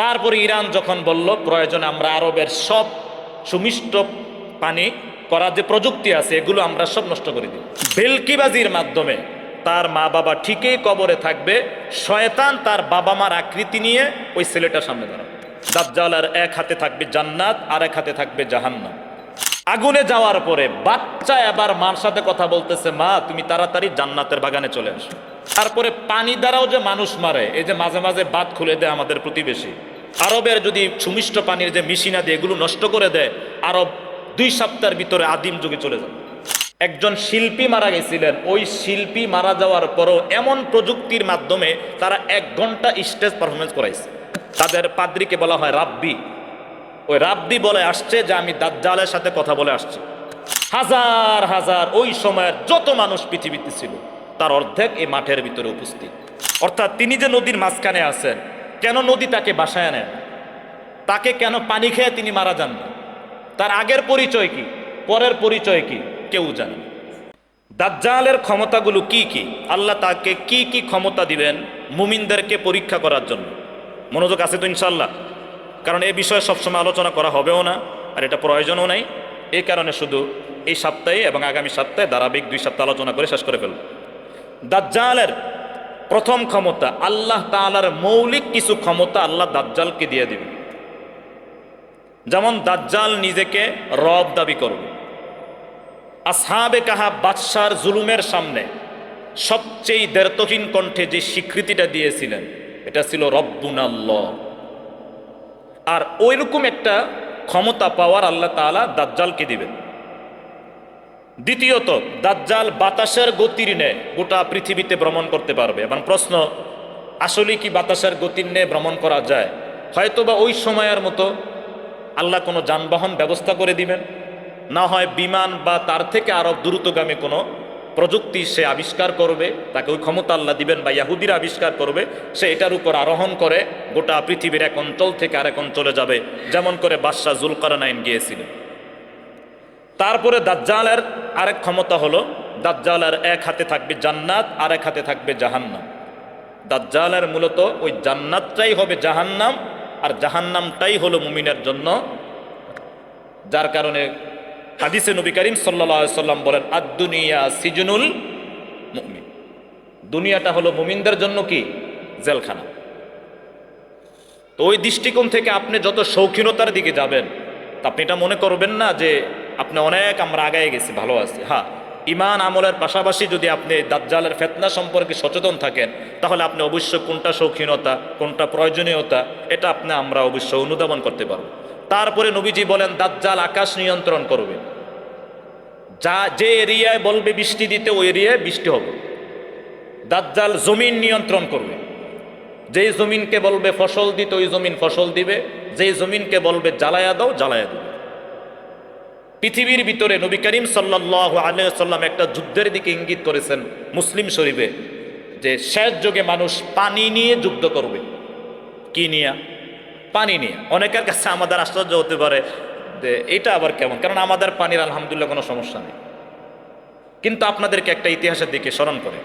তারপরে ইরান যখন বলল প্রয়োজনে আমরা আরবের সব সুমিষ্ট পানি করার যে প্রযুক্তি আছে এগুলো আমরা সব নষ্ট করে দিই। ভেলকিবাজির মাধ্যমে তার মা বাবা ঠিকই কবরে থাকবে, শয়তান তার বাবা মার আকৃতি নিয়ে ওই ছেলেটার সামনে দাঁড়াবে। দাজ্জালের এক হাতে থাকবে জান্নাত আর এক হাতে থাকবে জাহান্নাম। আগুনে যাওয়ার পরে বাচ্চা এবার মার সাথে কথা বলতেছে, মা তুমি তাড়াতাড়ি জান্নাতের বাগানে চলে আসো। তারপরে পানি দ্বারাও যে মানুষ মারে, এই যে মাঝে মাঝে বাঁধ খুলে দেয় আমাদের প্রতিবেশী, আরবের যদি সুমিষ্ট পানির যে মেশিনাদি এগুলো নষ্ট করে দেয়, আরব 2 সপ্তাহের ভিতরে আদিম যুগে চলে যাবে। একজন শিল্পী মারা গেছিলেন, ওই শিল্পী মারা যাওয়ার পরও এমন প্রযুক্তির মাধ্যমে তারা 1 ঘন্টা স্টেজ পারফরমেন্স করাইছে। তাদের পাদ্রীকে বলা হয় রাব্বি। ওই রাব্বি বলে আসছে যে আমি দাজ্জালের সাথে কথা বলে আসছি। হাজার হাজার ওই সময়ের যত মানুষ পৃথিবীতে ছিল তার অর্ধেক এই মাঠের ভিতরে উপস্থিত। অর্থাৎ তিনি যে নদীর মাঝখানে আছেন, কেন নদী তাকে বাসায় নেন, তাকে কেন পানি খেয়ে তিনি মারা যান না, তার আগের পরিচয় কি, পরের পরিচয় কি, কেউ জানে না। দাজ্জালের ক্ষমতাগুলো কি কি, আল্লাহ তাকে কি কি ক্ষমতা দিবেন মুমিনদেরকে পরীক্ষা করার জন্য। মনোযোগ আছে তো ইনশাল্লাহ? কারণ এই বিষয়ে সবসময় আলোচনা করা হবেও না, আর এটা প্রয়োজনও নাই। এই কারণে শুধু এই সপ্তাহে এবং আগামী সপ্তাহে ধারাবাহিক 2 সপ্তাহ আলোচনা করে শেষ করে ফেলব। দাজ্জালের প্রথম ক্ষমতা, আল্লাহ তাআলার মৌলিক কিছু ক্ষমতা আল্লাহ দাজ্জালকে দিয়ে দিবেন। যেমন দাজ্জাল নিজেকে রব দাবি করবে। আসহাবে কাহাফ বাদশার জুলুমের সামনে সবচেয়ে দ্ব্যর্থহীন কণ্ঠে যে স্বীকৃতিটা দিয়েছিলেন এটা ছিল রব্বুনাল্লাহ। আর ওইরকম একটা ক্ষমতা পাওয়ার আল্লাহ তাআলা দাজ্জালকে দিবেন। দ্বিতীয়ত, দাজ্জাল বাতাসের গতির ন্যায় গোটা পৃথিবীতে ভ্রমণ করতে পারবে। এবং প্রশ্ন, আসলে কি বাতাসের গতির ন্যায় ভ্রমণ করা যায়? হয়তোবা ওই সময়ের মতো আল্লাহ কোনো যানবাহন ব্যবস্থা করে দিবেন, না হয় বিমান বা তার থেকে আরো দ্রুতগামী কোনো প্রযুক্তি সে আবিষ্কার করবে, তাকে ওই ক্ষমতা আল্লাহ দিবেন, বা ইয়াহুদিরা আবিষ্কার করবে, সে এটার উপর আরোহণ করে গোটা পৃথিবীর এক অঞ্চল থেকে আরেক অঞ্চলে যাবে, যেমন করে বাদশাহ জুলকারনাইন গিয়েছিলেন। তারপরে দাজ্জালের আরেক ক্ষমতা হলো, দাজ্জালের এক হাতে থাকবে জান্নাত আর এক হাতে থাকবে জাহান্নাম। দাজ্জালের মূলত ওই জান্নাতটাই হবে জাহান্নাম, আর জাহান্নামটাই হলো মুমিনের জন্য। যার কারণে হাদিসে নবী করিম সাল্লাল্লাহু আলাইহি সাল্লাম বলেন, আদ-দুনিয়া সিজনুল মুমিন। দুনিয়াটা হলো মুমিনদের জন্য কি? জেলখানা। তো ওই দৃষ্টিকোণ থেকে আপনি যত শৌখিনতার দিকে যাবেন, তা আপনি এটা মনে করবেন না যে আপনি অনেক আমরা আগায় গেছি, ভালো আছি। হ্যাঁ, ইমান আমলের পাশাপাশি যদি আপনি দাজ্জালের ফিতনা সম্পর্কে সচেতন থাকেন, তাহলে আপনি অবশ্যই কোনটা শৌখিনতা কোনটা প্রয়োজনীয়তা এটা আমরা অবশ্যই অনুধাবন করতে পারবো। তারপরে নবীজি বলেন, দাজ্জাল আকাশ নিয়ন্ত্রণ করবে। যে এরিয়ায় বলবে বৃষ্টি দিতে ওই এরিয়ায় বৃষ্টি হবে। দাজ্জাল জমিন নিয়ন্ত্রণ করবে। যেই জমিনকে বলবে ফসল দিতে ওই জমিন ফসল দিবে, যেই জমিনকে বলবে জ্বালায়া দাও জ্বালায়া দিবে। পৃথিবীর ভিতরে নবী করিম সাল্লাল্লাহু আলাইহি ওয়াসাল্লাম একটা যুদ্ধের দিকে ইঙ্গিত করেছেন মুসলিম শরীফে, যে শেষ যুগে মানুষ পানি নিয়ে যুদ্ধ করবে। কি নিয়ে? পানি নিয়ে। অনেকের কাছে আমাদের আশ্চর্য হতে পারে যে এটা আবার কেমন, কারণ আমাদের পানির আলহামদুলিল্লাহ কোনো সমস্যা নেই। কিন্তু আপনাদেরকে একটা ইতিহাসের দিকে স্মরণ করে,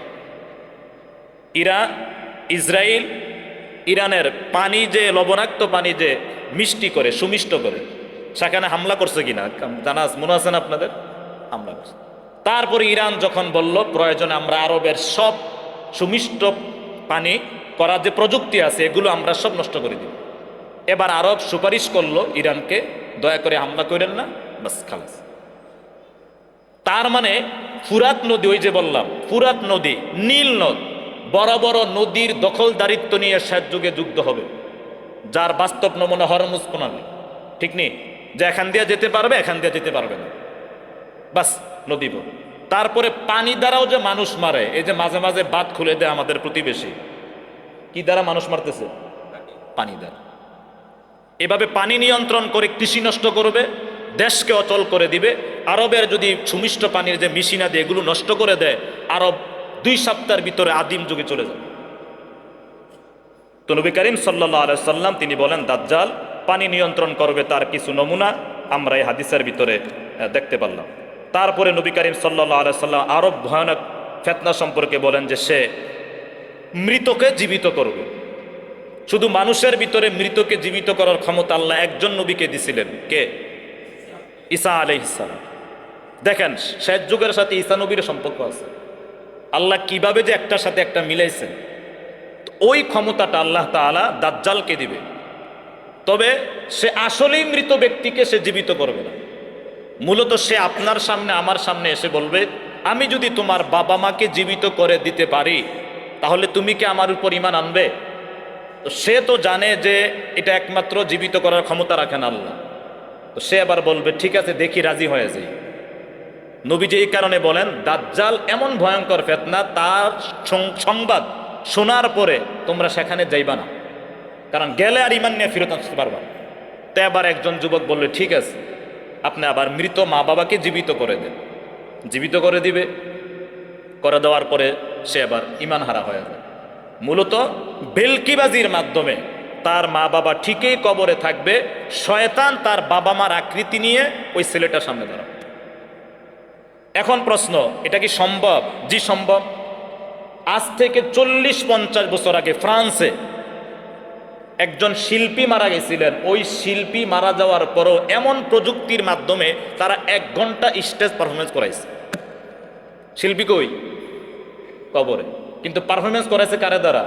ইসরায়েল ইরানের পানি যে লবণাক্ত পানি যে মিষ্টি করে সুমিষ্ট করে, সেখানে হামলা করছে কিনা জানা মনে আছে না আপনাদের? হামলা করছে। তারপরে ইরান যখন বলল প্রয়োজনে আমরা আরবের সব সুমিষ্ট পানি করার যে প্রযুক্তি আছে এগুলো আমরা সব নষ্ট করে দিব। এবার আরব সুপারিশ করলো ইরানকে, দয়া করে হামলা করেন না, বাস খালাস। তার মানে ফুরাত নদী, ওই যে বললাম ফুরাত নদী, নীল নদ, বড় বড় নদীর দখলদারিত্ব নিয়ে শেষ যুগে যুদ্ধ হবে, যার বাস্তব নমুনা হরমুজ প্রণালী। ঠিক নেই যে এখান দিয়ে যেতে পারবে এখান দিয়ে যেতে পারবে না, বাস নদী। তারপরে পানি দ্বারাও যে মানুষ মারে, এই যে মাঝে মাঝে বাঁধ খুলে দেয় আমাদের প্রতিবেশী, কি দ্বারা মানুষ মারতেছে? পানি দ্বারা। এভাবে পানি নিয়ন্ত্রণ করে কৃষি নষ্ট করবে, দেশকে অচল করে দিবে। আরবের যদি সুমিষ্ট পানির যে মেশিনাদি এগুলো নষ্ট করে দেয়, আরব 2 সপ্তাহের ভিতরে আদিম যুগে চলে যাবে। তো নবী করিম সাল্লাল্লাহু আলাইহি সাল্লাম তিনি বলেন দাজ্জাল পানি নিয়ন্ত্রণ করবে, তার কিছু নমুনা আমরা এই হাদিসের ভিতরে দেখতে পারলাম। তারপরে নবী করিম সাল্লাল্লাহু আলাইহি সাল্লাম আরো ভয়ানক ফিতনা সম্পর্কে বলেন যে সে মৃতকে জীবিত করবে। শুধু মানুষের ভিতরে মৃতকে জীবিত করার ক্ষমতা আল্লাহ একজন নবীকে দিছিলেন, কে? ঈসা আলাইহিস সালাম। দেখেন শেষ যুগের সাথে ঈসা নবীর সম্পর্ক আছে। আল্লাহ কিভাবে যে একটার সাথে একটা মিলাইছেন, ওই ক্ষমতাটা আল্লাহ তাআলা দাজ্জালকে দিবে। তবে সে আসলেই মৃত ব্যক্তিকে সে জীবিত করবে না। মূলত সে আপনার সামনে আমার সামনে এসে বলবে, আমি যদি তোমার বাবা মাকে জীবিত করে দিতে পারি তাহলে তুমি কি আমার উপর ঈমান আনবে? তো সে তো জানে যে এটা একমাত্র জীবিত করার ক্ষমতা রাখেন আল্লাহ। তো সে আবার বলবে ঠিক আছে, দেখি, রাজি হয়ে যাই। নবীজি এই কারণে বলেন দাজ্জাল এমন ভয়ঙ্কর ফিতনা, তার সংবাদ শোনার পরে তোমরা সেখানে যাইবা না, কারণ গেলে আর ঈমান নিয়ে ফেরত আসতে পারবা না। তো আবার একজন যুবক বললে ঠিক আছে, আপনি আবার মৃত মা বাবাকে জীবিত করে দেন। জীবিত করে দিবে, করে দেওয়ার পরে সে আবার ঈমান হারা হয়ে যায়। মূলত ভেলকিবাজির মাধ্যমে তার মা বাবা ঠিকই কবরে থাকবে, শয়তান তার বাবা মার আকৃতি নিয়ে ওই ছেলেটার সামনে দাঁড়াবে। এখন প্রশ্ন, এটা কি সম্ভব? জি সম্ভব। আজ থেকে 40-50 বছর আগে ফ্রান্সে একজন শিল্পী মারা গেছিলেন। ওই শিল্পী মারা যাওয়ার পরও এমন প্রযুক্তির মাধ্যমে তারা 1 ঘন্টা স্টেজ পারফরমেন্স করাইছে। শিল্পী কই? কবরে। কিন্তু পারফরমেন্স করাইছে কারে দ্বারা?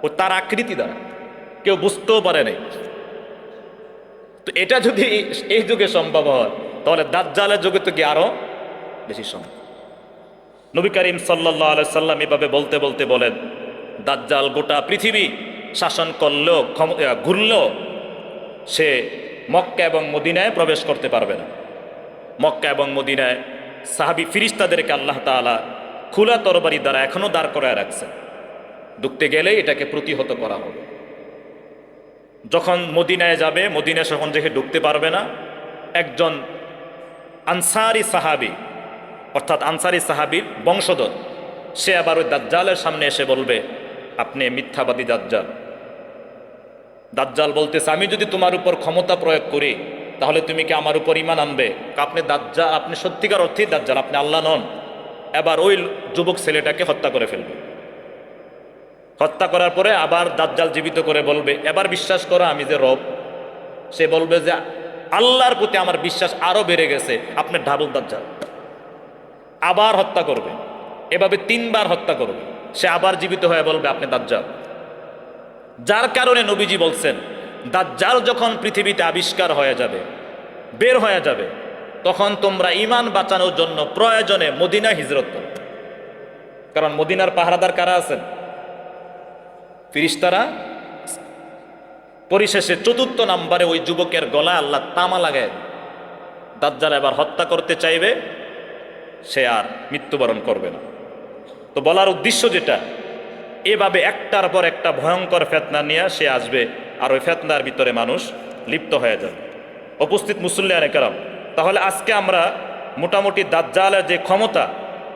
ও তার আকৃতি দ্বারা, কেউ বুঝতেও পারে নাই। তো এটা যদি এই যুগে সম্ভব হয়, তাহলে দাজ্জালের যুগে তো কি আরো বেশি সম্ভব। নবী করিম সাল্লাল্লাহু আলাইহি সাল্লাম এভাবে বলতে বলতে বলেন, দাজ্জাল গোটা পৃথিবী শাসন করলেও, ঘুরলেও সে মক্কা এবং মদিনায় প্রবেশ করতে পারবে না। মক্কা এবং মদিনায় সাহাবী ফিরিস্তাদেরকে আল্লাহ তাআলা খোলা তরবারি দ্বারা এখনো দাঁড় করায় রাখছে। ঢুকতে গেলেই এটাকে প্রতিহত করা হবে। যখন মদিনায় যাবে, মদিনায় যখন দেখে ঢুকতে পারবে না, একজন আনসারি সাহাবী, অর্থাৎ আনসারি সাহাবীর বংশধর, সে আবার ওই দাজ্জালের সামনে এসে বলবে, আপনি মিথ্যাবাদী দাজ্জাল। দাজ্জাল বলতেছে, আমি যদি তোমার উপর ক্ষমতা প্রয়োগ করি তাহলে তুমি কি আমার উপর ঈমান আনবে? আপনি দাজ্জাল, আপনি সত্যিকার অর্থেই দাজ্জাল, আপনি আল্লাহ নন। এবার ওই যুবক ছেলেটাকে হত্যা করে ফেলবে। হত্যা করার পরে আবার দাজ্জাল জীবিত করে বলবে, এবার বিশ্বাস করো আমি যে রব। সে বলবে যে আল্লাহর প্রতি আমার বিশ্বাস আরো বেড়ে গেছে, আপনি ডাবল দাজ্জাল। আবার হত্যা করবে, এভাবে 3 বার হত্যা করবে। সে আবার জীবিত হয়ে বলবে আপনি দাজ্জাল। যার কারণে নবীজি বলছেন, দাজ্জাল যখন পৃথিবীতে আবিষ্কার হয়ে যাবে, বের হয়ে যাবে, তখন তোমরা ঈমান বাঁচানোর জন্য প্রয়োজনে মদিনা হিজরত করো। কারণ মদিনার পাহারাদার কারা আছেন? ফেরেশতারা। পরিশেষে 4র্থ নম্বরে ওই যুবকের গলায় আল্লাহ তামা লাগায়। দাজ্জাল এবার হত্যা করতে চাইবে, সে আর মৃত্যুবরণ করবে না। তো বলার উদ্দেশ্য যেটা, এভাবে একটার পর একটা ভয়ঙ্কর ফিতনা নিয়ে সে আসবে, আর ওই ফিতনার ভিতরে মানুষ লিপ্ত হয়ে যাবে। উপস্থিত মুসল্লিয়ানে কেরাম, তাহলে আজকে আমরা মোটামুটি দাজ্জালের যে ক্ষমতা,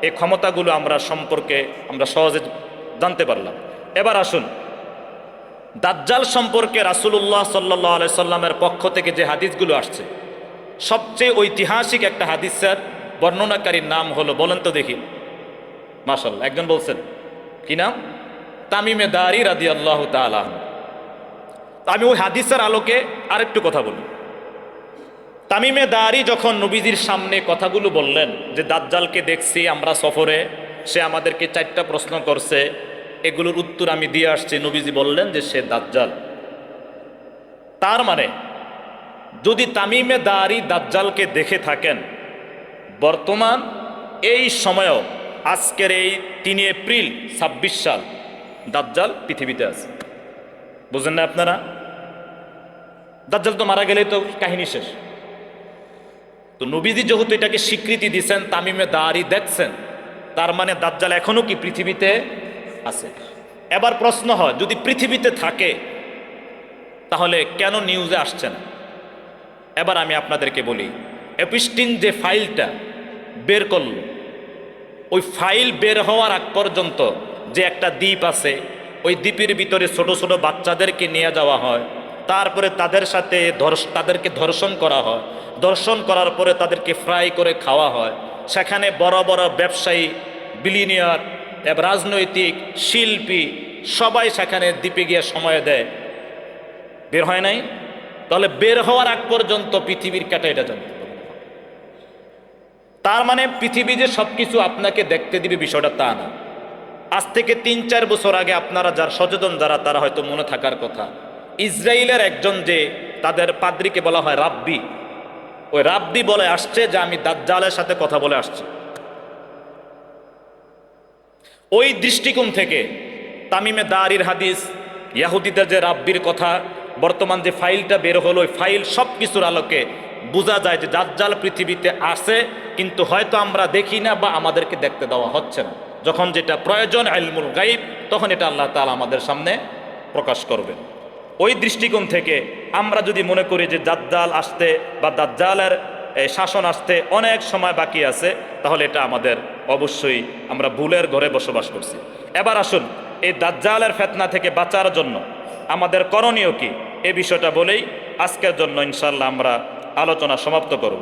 এই ক্ষমতাগুলো আমরা সম্পর্কে আমরা সহজে জানতে পারলাম। এবার আসুন, দাজ্জাল সম্পর্কে রাসূলুল্লাহ সাল্লাল্লাহু আলাইহি সাল্লামের পক্ষ থেকে যে হাদিসগুলো আসছে, সবচেয়ে ঐতিহাসিক একটা হাদিসের বর্ণনাকারীর নাম হলো, বলেন তো দেখি। মাশাআল্লাহ, একজন বলছেন, কি নাম? তামিমে দারি রাদিয়াল্লাহু তাআলা। আমি ওই হাদিসের আলোকে আরেকটু কথা বলি। তামিমে দারি যখন নবীজির সামনে কথাগুলো বললেন যে দাজ্জালকে দেখছি আমরা সফরে, সে আমাদেরকে 4টা প্রশ্ন করছে, এগুলোর উত্তর আমি দিয়ে আসছি, নবীজি বললেন যে সে দাজ্জাল। তার মানে যদি তামিমে দারি দাজ্জালকে দেখে থাকেন, বর্তমান এই সময়েও আজকের এই 3 এপ্রিল 26 সাল দাজ্জাল পৃথিবীতে আছে। বুঝেন না আপনারা? দাজ্জাল তো মারা গেলেই তো কাহিনী শেষ। তো নবীজি যেহেতু এটাকে স্বীকৃতি দিয়েছেন, তামিমে দারি দেখছেন, তার মানে দাজ্জাল এখনো কি পৃথিবীতে আছে? এবার প্রশ্ন হয়, যদি পৃথিবীতে থাকে তাহলে কেন নিউজে আসছে না? এবার আমি আপনাদেরকে বলি, এপিস্টিন যে ফাইলটা বের করল, ওই ফাইল বের হওয়ার আগ পর্যন্ত যে একটা দ্বীপ আছে, ওই দ্বীপের ভিতরে ছোট ছোট বাচ্চাদেরকে নিয়ে যাওয়া হয়, তারপরে তাদের সাথে তাদেরকে ধর্ষণ করা হয়, ধর্ষণ করার পরে তাদেরকে ফ্রাই করে খাওয়া হয়। সেখানে বড় বড় ব্যবসায়ী, বিলিনিয়ার, রাজনৈতিক, শিল্পী, সবাই সেখানে দ্বীপে গিয়ে সময় দেয়, বের হয় নাই? তাহলে বের হওয়ার আগ পর্যন্ত পৃথিবীর কাটা এটা জানতে হবে। তার মানে পৃথিবী যে সবকিছু আপনাকে দেখতে দিবে বিষয়টা তা না। আজ থেকে 3-4 বছর আগে আপনারা যার সচেতন যারা, তারা হয়তো মনে থাকার কথা, ইসরায়েলের একজন যে তাদের পাদ্রীকে বলা হয় রাব্বি, ওই রাব্বি বলে আসছে যে আমি দাজ্জালের সাথে কথা বলে আসছি। ওই দৃষ্টিকোণ থেকে তামিমে দারির হাদিস, ইয়াহুদিদের যে রাব্বির কথা, বর্তমান যে ফাইলটা বের হলো, ওই ফাইল সব কিছুর আলোকে বোঝা যায় যে দাজ্জাল পৃথিবীতে আছে, কিন্তু হয়তো আমরা দেখি না বা আমাদেরকে দেখতে দেওয়া হচ্ছে না। যখন যেটা প্রয়োজন ইলমুল গাইব, তখন এটা আল্লাহ তাআলা আমাদের সামনে প্রকাশ করবেন। ওই দৃষ্টিকোণ থেকে আমরা যদি মনে করি যে দাজ্জাল আসতে বা দাজ্জালের শাসন আসতে অনেক সময় বাকি আছে, তাহলে এটা আমাদের অবশ্যই আমরা ভুলের ঘরে বসবাস করছি। এবার আসুন, এই দাজ্জালের ফিতনা থেকে বাঁচার জন্য আমাদের করণীয় কি, এই বিষয়টা বলেই আজকের জন্য ইনশাআল্লাহ আমরা আলোচনা সমাপ্ত করব।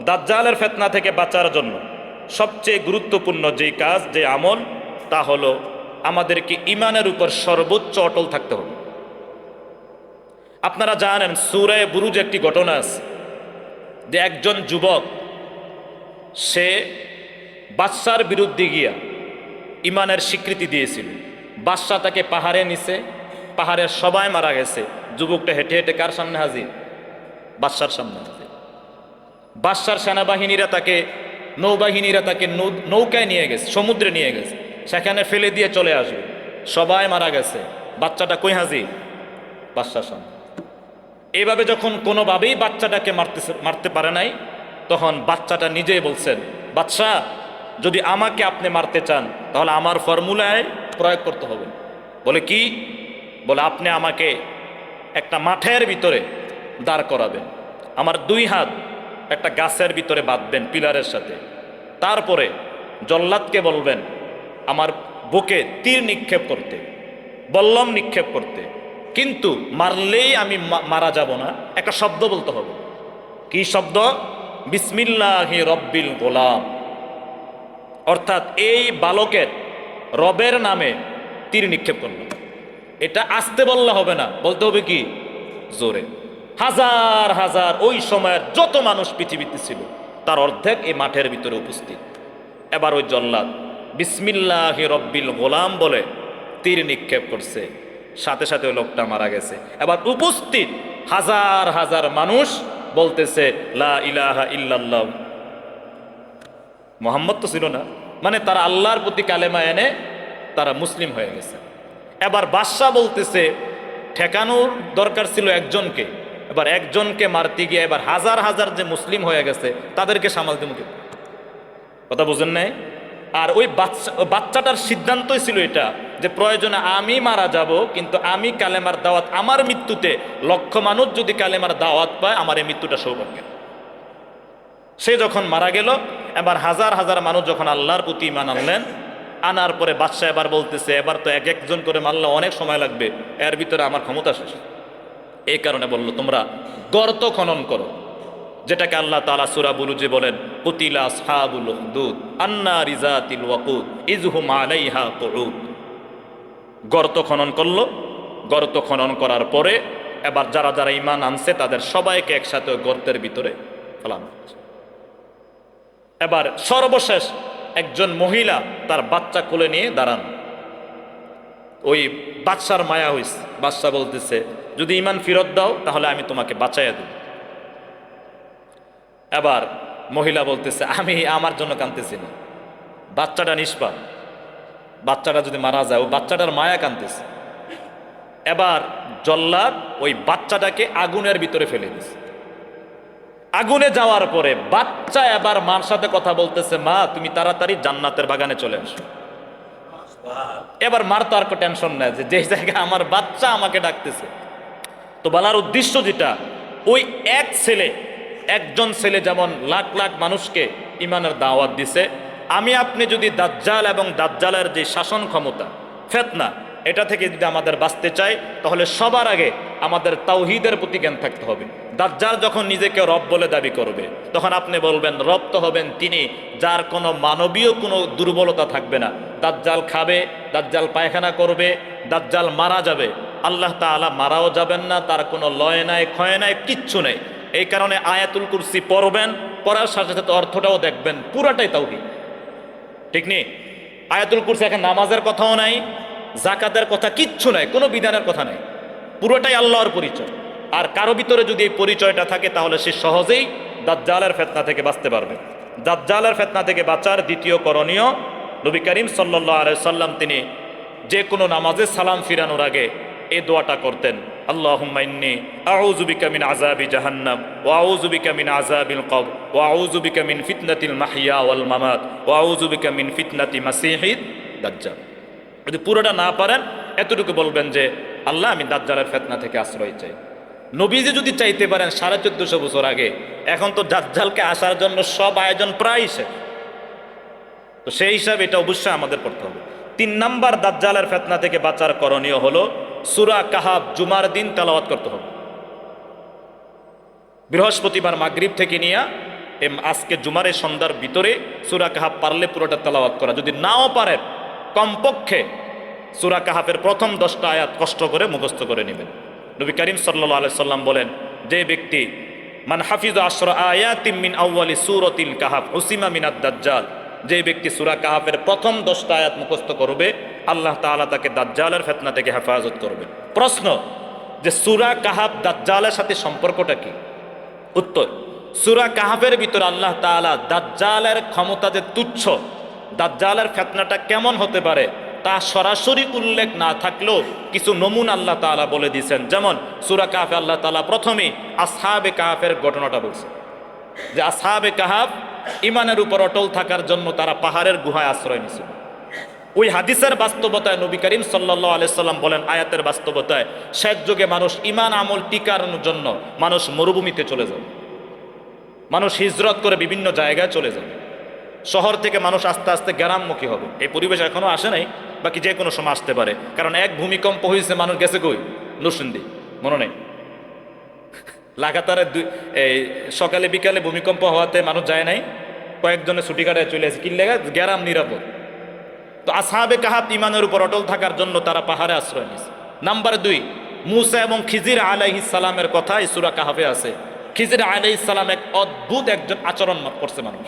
দাজ্জালের ফিতনা থেকে বাঁচার জন্য সবচেয়ে গুরুত্বপূর্ণ যেই কাজ, যে আমল, তা হলো আমাদেরকে ঈমানের উপর সর্বোচ্চ অটল থাকতে হবে। আপনারা জানেন সূরা বুরুজ একটি ঘটনা আছে যে একজন যুবক সে বাদশার বিরুদ্ধে গিয়া ঈমানের স্বীকৃতি দিয়েছিল। বাদশা তাকে পাহাড়ে নিছে, পাহাড়ের সবাই মারা গেছে। যুবকটা হেঁটে হেঁটে কার সামনে হাজির? বাদশার সামনে হাজির। বাদশার সেনাবাহিনীরা তাকে, নৌবাহিনীরা তাকে নৌকায় নিয়ে গেছে, সমুদ্রে নিয়ে গেছে, সেখানে ফেলে দিয়ে চলে আসবে। সবাই মারা গেছে, বাচ্চাটা কই হাজির? বাদশার সামনে। এইভাবে যখন কোনোভাবেই বাচ্চাটাকে মারতে পারে নাই, তখন বাচ্চাটা নিজেই বলছেন, বাদশা, যদি আমাকে আপনি মারতে চান তাহলে আমার ফর্মুলায় প্রয়োগ করতে হবে। বলে কি? বলে আপনি আমাকে একটা মাঠের ভিতরে দাঁড় করাবেন, আমার 2 হাত একটা গাছের ভিতরে বাঁধবেন পিলারের সাথে, তারপরে জল্লাদকে বলবেন আমার বুকে তীর নিক্ষেপ করতে, বল্লম নিক্ষেপ করতে, কিন্তু মারলেই আমি মারা যাব না, একটা শব্দ বলতে হবে। কি শব্দ? বিসমিল্লাহি রব্বিল গোলাম। অর্থাৎ এই বালকের রবের নামে তীর নিক্ষেপ করল। এটা আস্তে বললে হবে না, বলতে হবে কি? জোরে। হাজার হাজার ওই সময়ের যত মানুষ পৃথিবীতে ছিল তার অর্ধেক এই মাঠের ভিতরে উপস্থিত। এবার ওই জল্লাদ বিসমিল্লাহি রব্বিল গোলাম বলে তীর নিক্ষেপ করছে, সাথে সাথে ওই লোকটা মারা গেছে। এবার উপস্থিত হাজার হাজার মানুষ বলতেছে লা ইলাহা ইল্লাল্লাহ। মুহাম্মদ তো ছিল না, মানে তারা আল্লাহর প্রতি কালেমা এনে তারা মুসলিম হয়ে গেছে। এবার বাদশা বলতেছে ঠেকানোর দরকার ছিল একজনকে, এবার একজনকে মারতে গিয়ে এবার হাজার হাজার যে মুসলিম হয়ে গেছে তাদেরকে সামালতে মুখে। কথা বুঝেন নাই? আর ওই বাচ্চাটার সিদ্ধান্তই ছিল এটা যে প্রয়োজনে আমি মারা যাব, কিন্তু আমি কালেমার দাওয়াত, আমার মৃত্যুতে লক্ষ মানুষ যদি কালেমার দাওয়াত পায়, আমার এই মৃত্যুটা সৌভাগ্যের। সে যখন মারা গেল, এবার হাজার হাজার মানুষ যখন আল্লাহর প্রতি ঈমান আনলেন, আনার পরে বাদশা এবার বলতেছে এবার তো এক একজন করে মারলে অনেক সময় লাগবে, এর ভিতরে আমার ক্ষমতা শেষ। এই কারণে বলল তোমরা গর্ত খনন করো, যেটাকে আল্লাহ তাআলা সূরা বুরুজে বলেন কুতিলা আসহাবুল উখদুদ আন্নারি যাতিল ওয়াকুদ ইযহুম আলাইহা কুউদ। গর্ত খনন করলো। গর্ত খনন করার পরে এবার যারা যারা ঈমান আনছে তাদের সবাইকে একসাথে গর্তের ভিতরে ফেলানো হচ্ছে। এবার সর্বশেষ একজন মহিলা তার বাচ্চা কোলে নিয়ে দাঁড়ান। ওই বাদশার মায়া হইছে, বাদশা বলতেছে যদি ঈমান ফেরত দাও তাহলে আমি তোমাকে বাঁচাইয়া দেব। এবার মহিলা বলতেছে আমি আমার জন্য কাঁদতেছি না, বাচ্চাটা নিষ্পাপ, বাচ্চাটা যদি মারা যায়, ও বাচ্চাটার মায়া কাঁদতেছে। এবার জল্লাদ ওই বাচ্চাটাকে আগুনের ভিতরে ফেলে দিছে। আগুনে যাওয়ার পরে বাচ্চা এবার মার সাথে কথা বলতেছে, মা তুমি তাড়াতাড়ি জান্নাতের বাগানে চলে আসো। এবার মার তো আর টেনশন নেয় যে জায়গায় আমার বাচ্চা আমাকে ডাকতেছে। তো বলার উদ্দেশ্য যেটা, ওই এক ছেলে, একজন ছেলে যেমন লাখ লাখ মানুষকে ঈমানের দাওয়াত দিছে, আমি আপনি যদি দাজ্জাল এবং দাজ্জালের যে শাসন ক্ষমতা, ফিতনা, এটা থেকে যদি আমাদের বাঁচতে চাই তাহলে সবার আগে আমাদের তাওহীদের প্রতি জ্ঞান থাকতে হবে। দাজ্জাল যখন নিজেকে রব বলে দাবি করবে তখন আপনি বলবেন রব তো হবেন তিনি যার কোনো মানবীয় কোনো দুর্বলতা থাকবে না। দাজ্জাল খাবে, দাজ্জাল পায়খানা করবে, দাজ্জাল মারা যাবে, আল্লাহ তাআলা মারাও যাবেন না, তার কোনো লয় নাই ক্ষয় নাই, কিচ্ছু নেই। এই কারণে আয়াতুল কুরসি পড়বেন, পড়ার সাথে সাথে অর্থটাও দেখবেন, পুরাটাই তাওহীদ। ঠিক নেই? আয়াতুল কুরসি এখন নামাজের কথাও নাই, জাকাতের কথা কিচ্ছু নাই, কোনো বিধানের কথা নাই, পুরোটাই আল্লাহর পরিচয়। আর কারো ভিতরে যদি এই পরিচয়টা থাকে তাহলে সে সহজেই দাজ্জালের ফিতনা থেকে বাঁচতে পারবে। দাজ্জালের ফিতনা থেকে বাঁচার দ্বিতীয় করণীয়, নবী করিম সাল্লাল্লাহু আলাইহি সাল্লাম তিনি যে কোনো নামাজে সালাম ফিরানোর আগে এই দোয়াটা করতেন, আল্লাহুম্মা ইন্নী আউযু বিকা মিন আযাবি জাহান্নাম ওয়া আউযু বিকা মিন আযাবিল কবর ওয়া আউযু বিকা মিন ফিতনাতিল মাহইয়া ওয়াল মামাত ওয়া আউযু বিকা মিন ফিতনাতি মাসীহিদ দাজ্জাল। যদি পুরোটা না পারেন এতটুকু বলবেন যে আল্লাহ আমি দাজ্জালের ফিতনা থেকে আশ্রয় চাই। নবীজি যদি চাইতে পারেন 1450 বছর আগে, এখন তো দাজ্জালকে আসার জন্য সব আয়োজন প্রায় শেষ। তো সেই হিসাবে এটা অবশ্যই আমাদের করতে হবে। 3 নাম্বার দাজ্জালের ফিতনা থেকে বাঁচার করণীয় হলো সূরা কাহাফ জুমার দিন তেলাওয়াত করতে হবে। বৃহস্পতিবার মাগরিব থেকে নিয়ে আজকে জুমার সন্ধ্যার ভিতরে সূরা কাহাফ পারলে পুরোটা তেলাওয়াত করা, যদি নাও পারেন কমপক্ষে সূরা কাহাফের প্রথম 10টা আয়াত কষ্ট করে মুখস্থ করে নেবেন। নবী করিম সাল্লাল্লাহু আলাইহি সাল্লাম বলেন, যে ব্যক্তি মান হাফিজ আশরা আয়াতিম মিন আউয়ালি সূরাতিল কাহাফ উসিমা মিনাদ দাজ্জাল, যে ব্যক্তি সূরা কাহাফের প্রথম 10টা আয়াত মুখস্থ করবে আল্লাহ তাআলা তাকে দাজ্জালের ফিতনা থেকে হেফাজত করবে। প্রশ্ন, যে সূরা কাহাফ দাজ্জালের সাথে সম্পর্কটা কি? উত্তর, সূরা কাহাফের ভিতরে আল্লাহ তাআলা দাজ্জালের ক্ষমতা যে তুচ্ছ, দাজ্জালের ফিতনাটা কেমন হতে পারে তা সরাসরি উল্লেখ না থাকলেও কিছু নমুনা আল্লাহ তাআলা বলে দিয়েছেন। যেমন সূরা কাহাফে আল্লাহ তাআলা প্রথমেই আসহাবে কাহাফের ঘটনাটা বলছে, যে আসহাবে কাহাফ ইমানের উপর অটল থাকার জন্য তারা পাহাড়ের গুহায় আশ্রয় নিয়েছিল। ওই হাদিসের বাস্তবতায় নবী করিম সাল্লাল্লাহু আলাইহি সাল্লাম বলেন, আয়াতের বাস্তবতায় শেষ যুগে মানুষ ইমান আমল টিকানোর জন্য মানুষ মরুভূমিতে চলে যাবে, মানুষ হিজরত করে বিভিন্ন জায়গায় চলে যাবে, শহর থেকে মানুষ আস্তে আস্তে গ্রামমুখী হবে। এই পরিবেশ এখনো আসে নাই, বাকি যে কোনো সময় আসতে পারে। কারণ এক ভূমিকম্প হয়েছে, মানুষ গেছে কই? নরসিংদী, মনে নেই? লাগাতারে এই সকালে বিকালে ভূমিকম্প হওয়াতে মানুষ যায় নাই, কয়েকজনে ছুটি কাটায় চলে আসে, কি লেগে গ্রাম নিরাপদ। তো আসহাবে কাহাফ ইমানের উপর অটল থাকার জন্য তারা পাহাড়ে আশ্রয় নিয়েছে। নাম্বার 2, মূসা এবং খিজির আলাইহিস সালামের কথা এই সূরা কাহাফে আছে। খিজির আলাইহিস সালাম এক অদ্ভুত একজন আচরণ করছে মানুষ,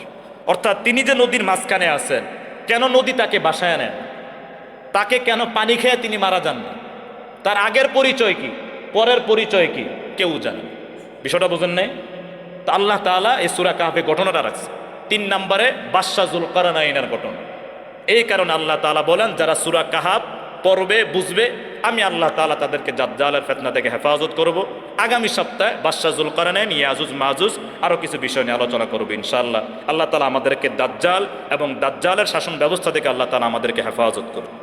অর্থাৎ তিনি যে নদীর মাঝখানে আছেন, কেন নদী তাকে বাসায় নেন, তাকে কেন পানি খেয়ে তিনি মারা যান না, তার আগের পরিচয় কি, পরের পরিচয় কি, কেউ জানে না। বিষয়টা বুঝেন নাই? তো আল্লাহ তাআলা এই সূরা কাহাফে ঘটনাটা রাখছে। 3 নম্বরে বাদশাহ যুলকারনাইনের ঘটনা। এই কারণে আল্লাহ তাআলা বলেন, যারা সূরা কাহাফ পড়বে বুঝবে, আমি আল্লাহ তাআলা তাদেরকে দাজ্জালের ফিতনা থেকে হেফাজত করব। আগামী সপ্তাহে বাদশাহ যুলকারনাইন, ইয়াজুজ মাজুজ আরও কিছু বিষয় নিয়ে আলোচনা করব ইনশাআল্লাহ। আল্লাহ তাআলা আমাদেরকে দাজ্জাল এবং দাজ্জালের শাসন ব্যবস্থা থেকে আল্লাহ তাআলা আমাদেরকে হেফাজত করবে।